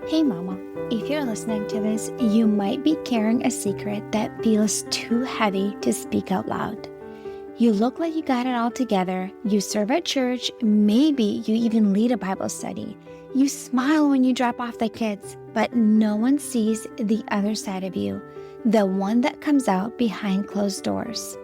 Hey mama, if you're listening to this, you might be carrying a secret that feels too heavy to speak out loud. You look like you got it all together, you serve at church, maybe you even lead a Bible study. You smile when you drop off the kids, but no one sees the other side of you, the one that comes out behind closed doors.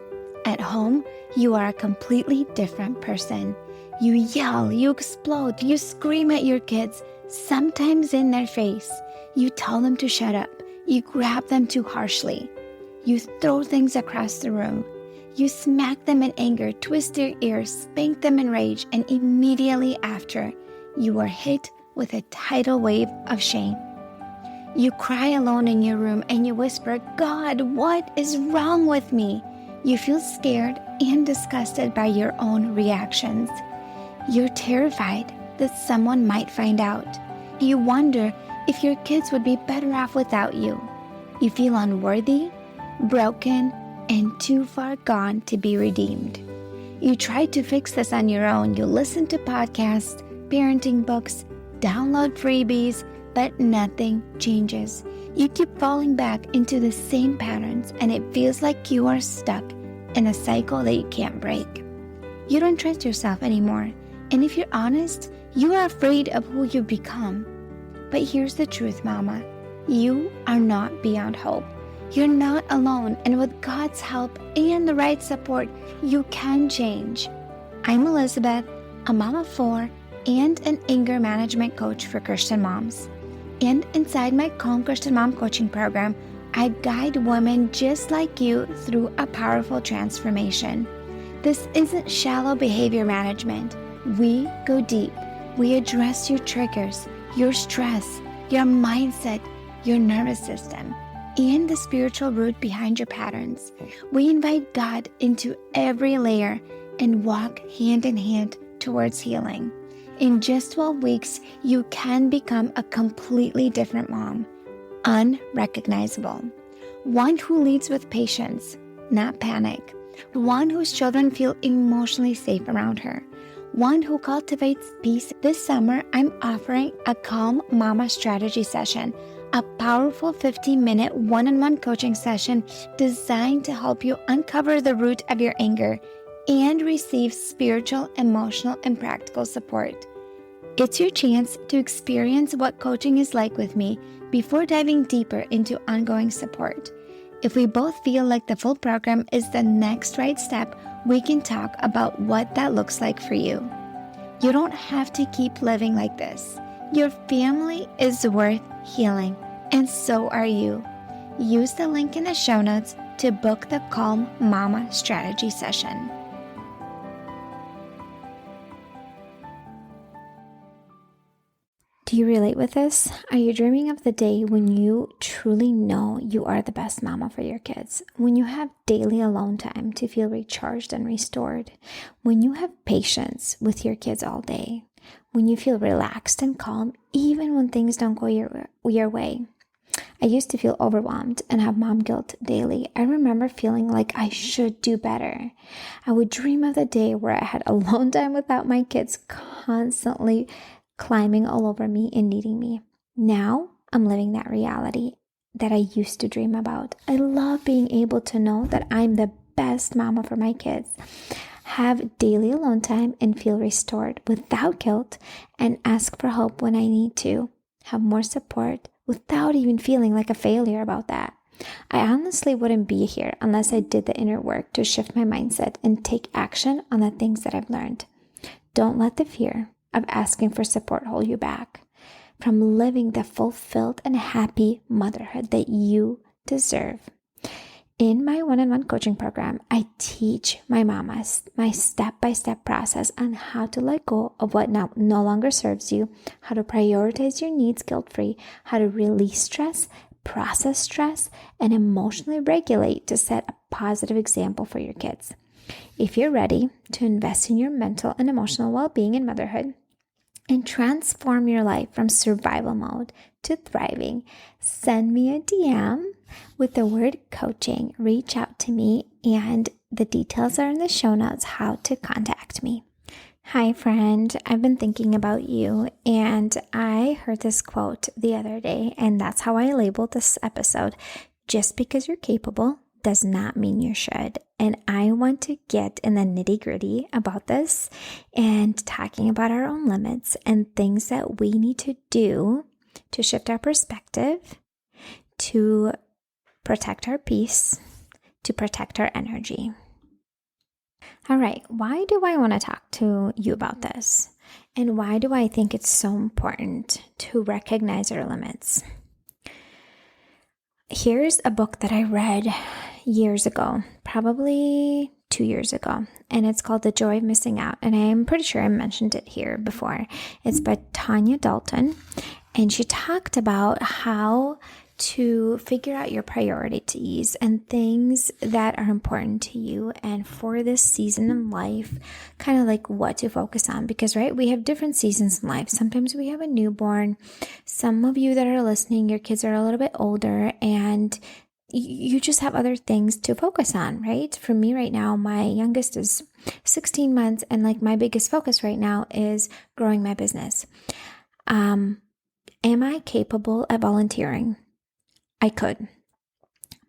At home, you are a completely different person. You yell, you explode, you scream at your kids, sometimes in their face. You tell them to shut up. You grab them too harshly. You throw things across the room. You smack them in anger, twist their ears, spank them in rage, and immediately after, you are hit with a tidal wave of shame. You cry alone in your room and you whisper, "God, what is wrong with me?" You feel scared and disgusted by your own reactions. You're terrified that someone might find out. You wonder if your kids would be better off without you. You feel unworthy, broken, and too far gone to be redeemed. You try to fix this on your own. You listen to podcasts, parenting books, download freebies, but nothing changes. You keep falling back into the same patterns, and it feels like you are stuck in a cycle that you can't break. You don't trust yourself anymore, and if you're honest, you are afraid of who you become. But here's the truth, Mama. You are not beyond hope. You're not alone, and with God's help and the right support, you can change. I'm Elizabeth, a mom of 4 and an anger management coach for Christian moms. And inside my Calm Christian Mom coaching program, I guide women just like you through a powerful transformation. This isn't shallow behavior management. We go deep. We address your triggers, your stress, your mindset, your nervous system, and the spiritual root behind your patterns. We invite God into every layer and walk hand in hand towards healing. In just 12 weeks, you can become a completely different mom, unrecognizable. One who leads with patience, not panic. One whose children feel emotionally safe around her. One who cultivates peace. This summer, I'm offering a Calm Mama strategy session, a powerful 15-minute one-on-one coaching session designed to help you uncover the root of your anger and receive spiritual, emotional, and practical support. It's your chance to experience what coaching is like with me before diving deeper into ongoing support. If we both feel like the full program is the next right step, we can talk about what that looks like for you. You don't have to keep living like this. Your family is worth healing, and so are you. Use the link in the show notes to book the Calm Mama strategy session. Do you relate with this? Are you dreaming of the day when you truly know you are the best mama for your kids? When you have daily alone time to feel recharged and restored? When you have patience with your kids all day? When you feel relaxed and calm even when things don't go your way? I used to feel overwhelmed and have mom guilt daily. I remember feeling like I should do better. I would dream of the day where I had alone time without my kids constantly climbing all over me and needing me. Now I'm living that reality that I used to dream about. I love being able to know that I'm the best mama for my kids, have daily alone time and feel restored without guilt, and ask for help when I need to, have more support without even feeling like a failure about that. I honestly wouldn't be here unless I did the inner work to shift my mindset and take action on the things that I've learned. Don't let the fear of asking for support hold you back from living the fulfilled and happy motherhood that you deserve. In my one-on-one coaching program, I teach my mamas my step-by-step process on how to let go of what no longer serves you, how to prioritize your needs guilt-free, how to release stress, process stress, and emotionally regulate to set a positive example for your kids. If you're ready to invest in your mental and emotional well-being in motherhood and transform your life from survival mode to thriving, send me a DM with the word coaching. Reach out to me, and the details are in the show notes how to contact me. Hi, friend. I've been thinking about you, and I heard this quote the other day, and that's how I labeled this episode. Just because you're capable does not mean you should. And I want to get in the nitty gritty about this and talking about our own limits and things that we need to do to shift our perspective, to protect our peace, to protect our energy. All right, why do I want to talk to you about this? And why do I think it's so important to recognize our limits? Here's a book that I read years ago, probably 2 years ago, and it's called The Joy of Missing Out. And I'm pretty sure I mentioned it here before. It's by Tanya Dalton, and she talked about how to figure out your priorities and things that are important to you, and for this season in life, kind of like what to focus on. Because, right, we have different seasons in life. Sometimes we have a newborn. Some of you that are listening, your kids are a little bit older, and you just have other things to focus on, right? For me right now, my youngest is 16 months, and like my biggest focus right now is growing my business. Am I capable of volunteering? I could,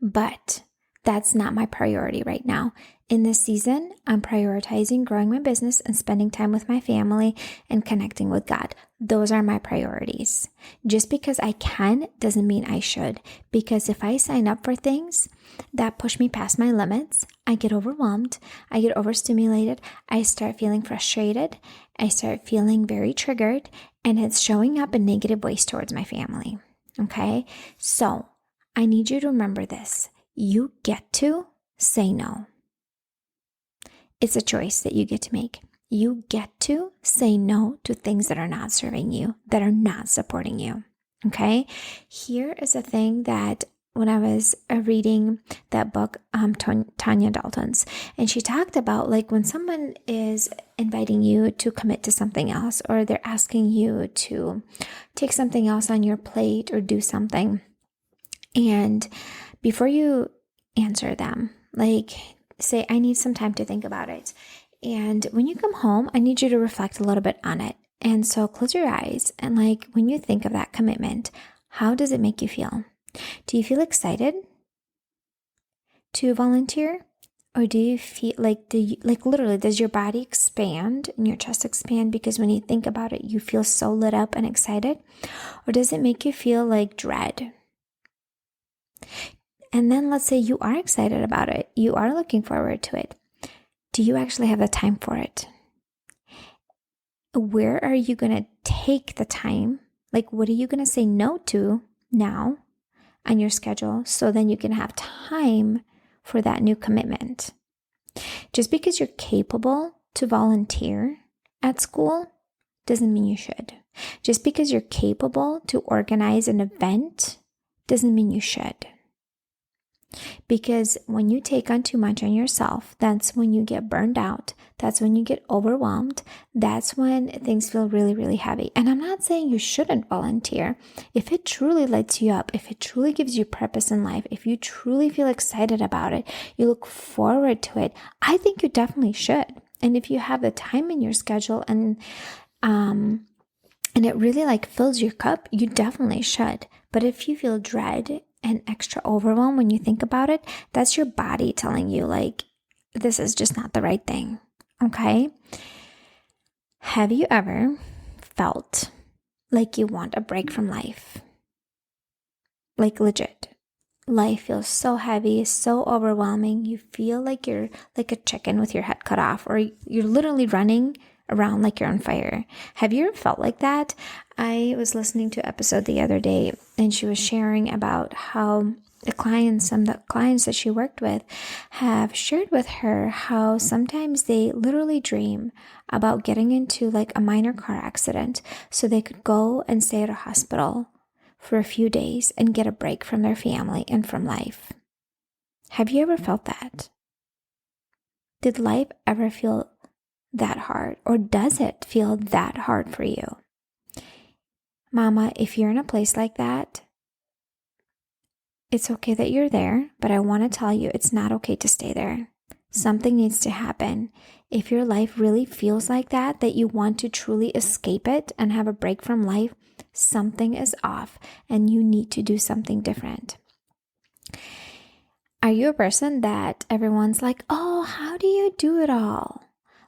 but that's not my priority right now. In this season, I'm prioritizing growing my business and spending time with my family and connecting with God. Those are my priorities. Just because I can doesn't mean I should, because if I sign up for things that push me past my limits, I get overwhelmed, I get overstimulated, I start feeling frustrated, I start feeling very triggered, and it's showing up in negative ways towards my family. Okay, so I need you to remember this. You get to say no. It's a choice that you get to make. You get to say no to things that are not serving you, that are not supporting you. Okay? Here is a thing that when I was reading that book, Tanya Dalton's, and she talked about like when someone is inviting you to commit to something else, or they're asking you to take something else on your plate or do something. And before you answer them, like say, I need some time to think about it. And when you come home, I need you to reflect a little bit on it. And so close your eyes. And like when you think of that commitment, how does it make you feel? Do you feel excited to volunteer? Or do you feel like, literally, does your body expand and your chest expand because when you think about it, you feel so lit up and excited? Or does it make you feel like dread? And then let's say you are excited about it. You are looking forward to it. Do you actually have the time for it? Where are you going to take the time? Like, what are you going to say no to now on your schedule so then you can have time for that new commitment? Just because you're capable to volunteer at school doesn't mean you should. Just because you're capable to organize an event doesn't mean you should. Because when you take on too much on yourself, that's when you get burned out. That's when you get overwhelmed. That's when things feel really, really heavy. And I'm not saying you shouldn't volunteer. If it truly lights you up, if it truly gives you purpose in life, if you truly feel excited about it, you look forward to it, I think you definitely should. And if you have the time in your schedule and it really like fills your cup, you definitely should. But if you feel dread and extra overwhelm when you think about it, that's your body telling you like, this is just not the right thing. Okay? Have you ever felt like you want a break from life? Like legit. Life feels so heavy, so overwhelming. You feel like you're like a chicken with your head cut off, or you're literally running around like you're on fire. Have you ever felt like that? I was listening to an episode the other day, and she was sharing about how some of the clients that she worked with have shared with her how sometimes they literally dream about getting into like a minor car accident so they could go and stay at a hospital for a few days and get a break from their family and from life. Have you ever felt that? Did life ever feel that hard, or does it feel that hard for you? Mama, if you're in a place like that, it's okay that you're there, but I want to tell you it's not okay to stay there. Something needs to happen. If your life really feels like that you want to truly escape it and have a break from life, something is off and you need to do something different. Are you a person that everyone's like, oh, how do you do it all?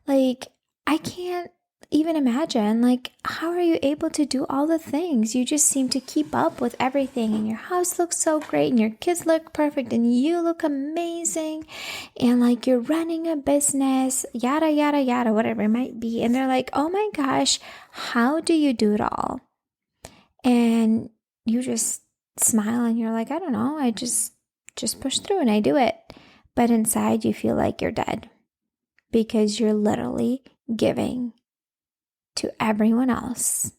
Like, I can't even imagine, like, how are you able to do all the things? You just seem to keep up with everything, and your house looks so great, and your kids look perfect, and you look amazing, and like you're running a business, yada, yada, yada, whatever it might be. And they're like, oh my gosh, how do you do it all? And you just smile and you're like, I don't know, I just push through and I do it. But inside you feel like you're dead because you're literally giving to everyone else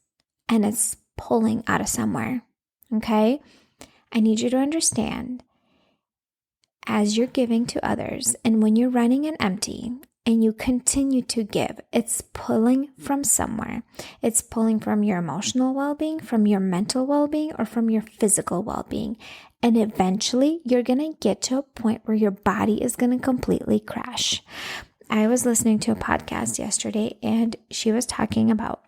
and it's pulling out of somewhere. Okay? I need you to understand, as you're giving to others and when you're running an empty and you continue to give, it's pulling from somewhere. It's pulling from your emotional well-being, from your mental well-being, or from your physical well-being. And eventually you're going to get to a point where your body is going to completely crash. I was listening to a podcast yesterday and she was talking about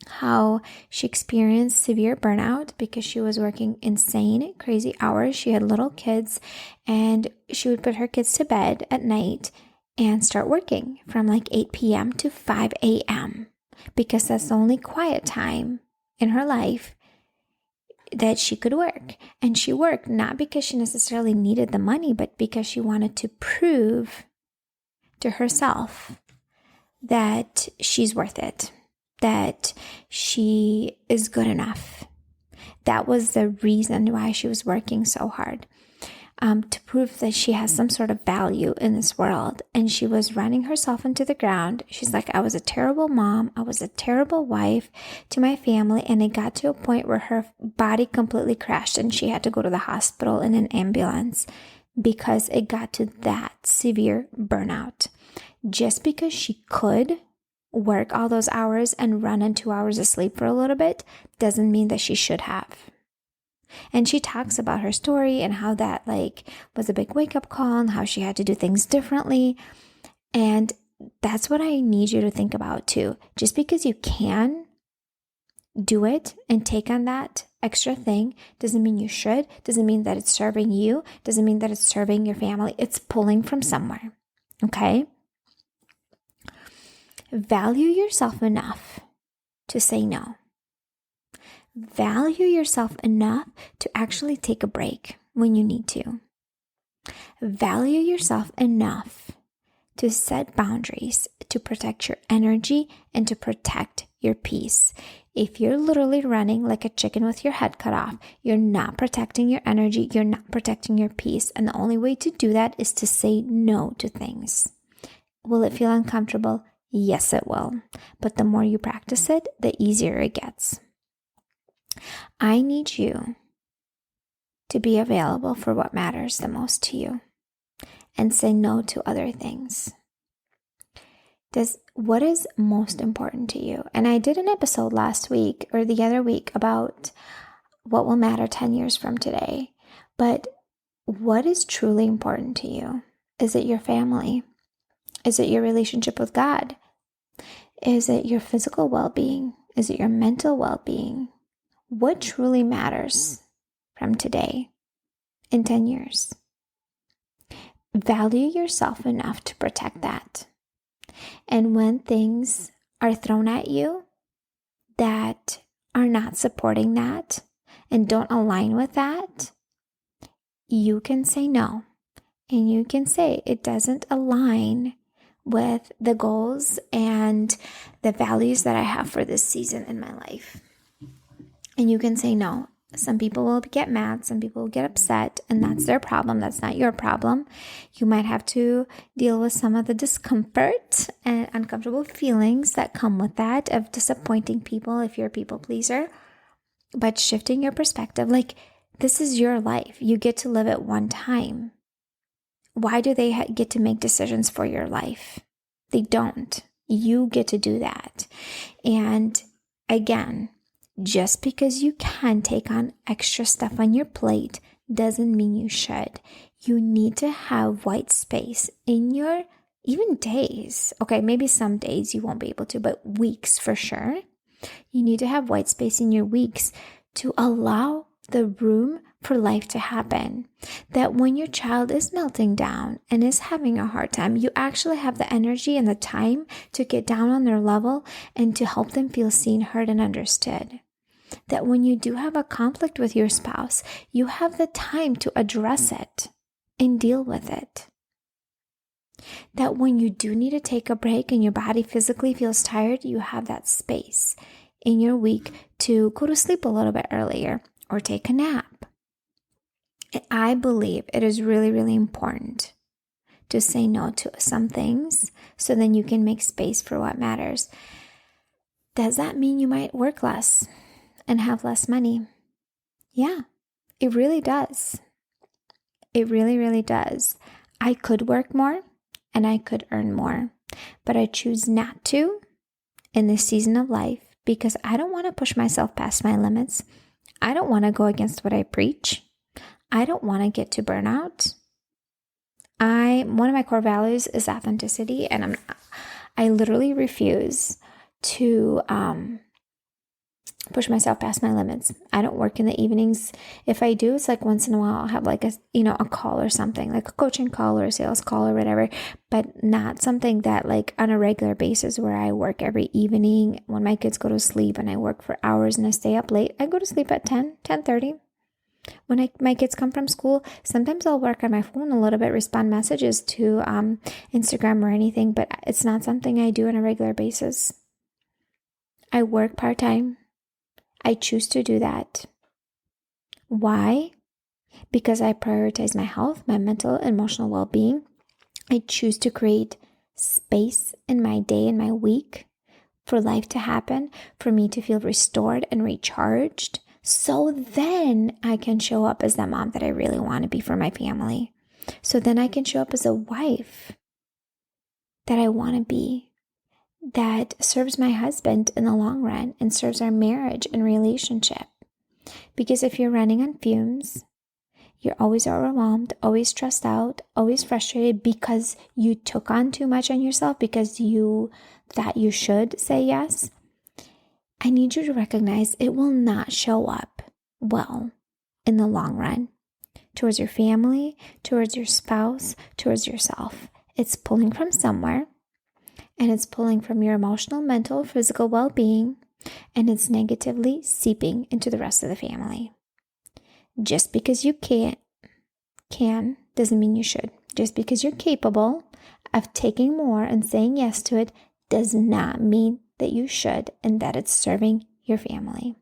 how she experienced severe burnout because she was working insane, crazy hours. She had little kids and she would put her kids to bed at night and start working from like 8 p.m. to 5 a.m. because that's the only quiet time in her life that she could work. And she worked not because she necessarily needed the money, but because she wanted to prove to herself that she's worth it, that she is good enough. That was the reason why she was working so hard. To prove that she has some sort of value in this world. And she was running herself into the ground. She's like, I was a terrible mom. I was a terrible wife to my family. And it got to a point where her body completely crashed and she had to go to the hospital in an ambulance because it got to that severe burnout. Just because she could work all those hours and run on 2 hours of sleep for a little bit doesn't mean that she should have. And she talks about her story and how that was a big wake-up call and how she had to do things differently. And that's what I need you to think about too. Just because you can do it and take on that extra thing doesn't mean you should, doesn't mean that it's serving you, doesn't mean that it's serving your family. It's pulling from somewhere, okay? Value yourself enough to say no. Value yourself enough to actually take a break when you need to. Value yourself enough to set boundaries to protect your energy and to protect your peace. If you're literally running like a chicken with your head cut off, you're not protecting your energy, you're not protecting your peace. And the only way to do that is to say no to things. Will it feel uncomfortable? Yes, it will. But the more you practice it, the easier it gets. I need you to be available for what matters the most to you and say no to other things. What is most important to you? And I did an episode last week or the other week about what will matter 10 years from today. But what is truly important to you? Is it your family? Is it your relationship with God? Is it your physical well-being? Is it your mental well-being? What truly matters from today in 10 years? Value yourself enough to protect that. And when things are thrown at you that are not supporting that and don't align with that, you can say no. And you can say it doesn't align with the goals and the values that I have for this season in my life. And you can say no. Some people will get mad, some people will get upset, and that's their problem. That's not your problem. You might have to deal with some of the discomfort and uncomfortable feelings that come with that of disappointing people if you're a people pleaser. But shifting your perspective, this is your life. You get to live it one time. Why do they get to make decisions for your life? They don't. You get to do that. And again, just because you can take on extra stuff on your plate doesn't mean you should. You need to have white space in your even days. Okay, maybe some days you won't be able to, but weeks for sure. You need to have white space in your weeks to allow the room for life to happen. That when your child is melting down and is having a hard time, you actually have the energy and the time to get down on their level and to help them feel seen, heard, and understood. That when you do have a conflict with your spouse, you have the time to address it and deal with it. That when you do need to take a break and your body physically feels tired, you have that space in your week to go to sleep a little bit earlier or take a nap. And I believe it is really, really important to say no to some things so then you can make space for what matters. Does that mean you might work less and have less money? Yeah, it really does. It really, really does. I could work more and I could earn more, but I choose not to in this season of life because I don't want to push myself past my limits. I don't want to go against what I preach. I don't want to get to burnout. One of my core values is authenticity, and I literally refuse to push myself past my limits. I don't work in the evenings. If I do, it's like once in a while I'll have like a call or something, like a coaching call or a sales call or whatever, but not something that like on a regular basis where I work every evening when my kids go to sleep and I work for hours and I stay up late. I go to sleep at 10:30. When my kids come from school, sometimes I'll work on my phone a little bit, respond messages to Instagram or anything, but it's not something I do on a regular basis. I work part-time. I choose to do that. Why? Because I prioritize my health, my mental, emotional well-being. I choose to create space in my day and my week for life to happen, for me to feel restored and recharged, so then I can show up as the mom that I really want to be for my family. So then I can show up as a wife that I want to be, that serves my husband in the long run and serves our marriage and relationship. Because if you're running on fumes, you're always overwhelmed, always stressed out, always frustrated because you took on too much on yourself because you thought you should say yes, I need you to recognize it will not show up well in the long run towards your family, towards your spouse, towards yourself. It's pulling from somewhere, and it's pulling from your emotional, mental, physical well-being, and it's negatively seeping into the rest of the family. Just because you can doesn't mean you should. Just because you're capable of taking more and saying yes to it does not mean that you should and that it's serving your family.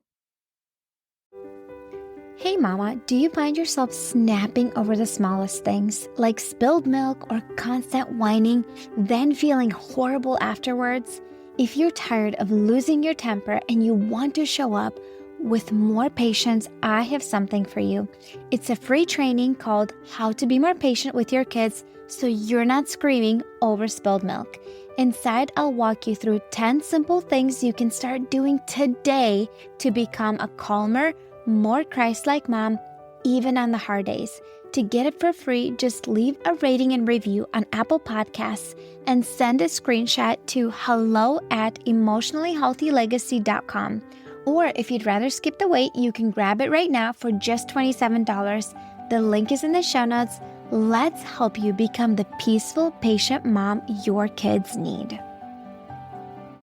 Hey mama, do you find yourself snapping over the smallest things, like spilled milk or constant whining, then feeling horrible afterwards? If you're tired of losing your temper and you want to show up with more patience, I have something for you. It's a free training called How to Be More Patient with Your Kids so you're not screaming over spilled milk. Inside, I'll walk you through 10 simple things you can start doing today to become a calmer, more Christ-like mom, even on the hard days. To get it for free, just leave a rating and review on Apple Podcasts and send a screenshot to hello@emotionallyhealthylegacy.com. Or if you'd rather skip the wait, you can grab it right now for just $27. The link is in the show notes. Let's help you become the peaceful, patient mom your kids need.